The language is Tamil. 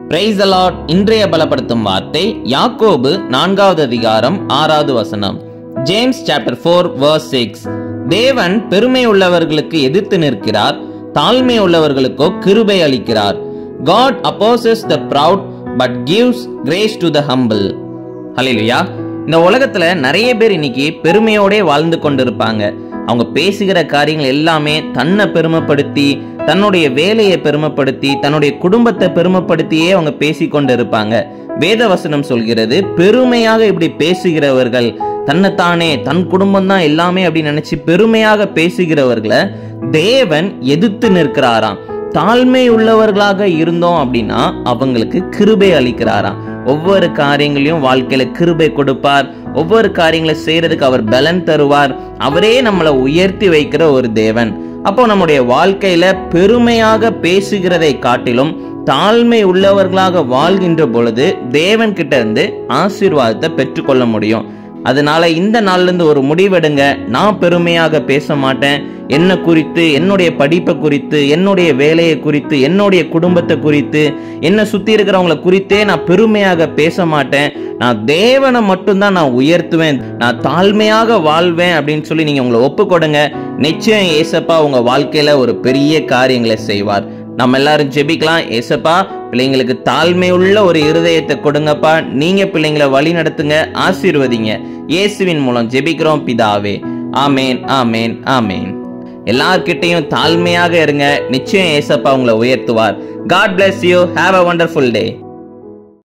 Praise the Lord. இன்றைய பலப்படுத்தும் வார்த்தை யாக்கோபு 4வது அதிகாரம் 6வது வசனம். James chapter 4 verse 6. தேவன் பெருமை உள்ளவர்களுக்கு எதிர்த்து நிற்கிறார், தாழ்மை உள்ளவர்களுக்கோ கிருபை அளிக்கிறார். God opposes the proud but gives grace to the humble. ஹல்லேலூயா. இந்த உலகத்துல நிறைய பேர் இன்னைக்கு பெருமையோட வாழ்ந்து கொண்டிருப்பாங்க. அவங்க பேசுகிற காரியங்கள் எல்லாமே தன்னை பெருமைப்படுத்தி, தன்னுடைய வேலையை பெருமைப்படுத்தி, தன்னுடைய குடும்பத்தை பெருமைப்படுத்தியே அவங்க பேசிக்கொண்டு இருப்பாங்க. வேத வசனம் சொல்கிறது, பெருமையாக இப்படி பேசுகிறவர்கள், தன்னைத்தானே தன் குடும்பம் தான் எல்லாமே அப்படி நினைச்சு பெருமையாக பேசுகிறவர்களை தேவன் எதிர்த்து நிற்கிறாராம். தாழ்மை உள்ளவர்களாக இருந்தோம் அப்படின்னா அவங்களுக்கு கிருபை அளிக்கிறாராம். ஒவ்வொரு காரியங்களையும் வாழ்க்கையில கிருபை கொடுப்பார். ஒவ்வொரு காரியங்களை செய்யறதுக்கு அவர் பலன் தருவார். அவரே நம்மளை உயர்த்தி வைக்கிற ஒரு தேவன். அப்போ நம்முடைய வாழ்க்கையில பெருமையாக பேசுகிறதை காட்டிலும் தாழ்மை உள்ளவர்களாக வாழ்கின்ற பொழுது தேவன் கிட்ட இருந்து ஆசீர்வாதத்தை பெற்றுக்கொள்ள முடியும். அதனால இந்த நாள்ல இருந்து ஒரு முடிவெடுங்க. நான் பெருமையாக பேச மாட்டேன். என்ன குறித்து, என்னுடைய படிப்பை குறித்து, என்னுடைய வேலையை குறித்து, என்னுடைய குடும்பத்தை குறித்து, என்ன சுத்தி இருக்கிறவங்களை குறித்தே நான் பெருமையாக பேச மாட்டேன். நான் தேவனை மட்டும்தான் நான் உயர்த்துவேன், நான் தாழ்மையாக வாழ்வேன் அப்படின்னு சொல்லி நீங்க உங்களை ஒப்பு கொடுங்க. நிச்சயம் ஏசப்பா உங்க வாழ்க்கையில ஒரு பெரிய காரியங்களை செய்வார். நம்ம எல்லாரும் ஜெபிக்கலாம். ஏசப்பா, பிள்ளைங்களுக்கு தாழ்மை உள்ள ஒரு இருதயத்தை கொடுங்கப்பா. நீங்க பிள்ளைங்களை வழி நடத்துங்க, ஆசீர்வதிங்க. இயேசுவின் மூலம் ஜெபிக்கிறோம் பிதாவே. ஆமேன், ஆமேன், ஆமேன். எல்லார்கிட்டையும் தாழ்மையாக இருங்க. நிச்சயம் ஏசப்பா உங்களை உயர்த்துவார். God bless you. Have a wonderful day.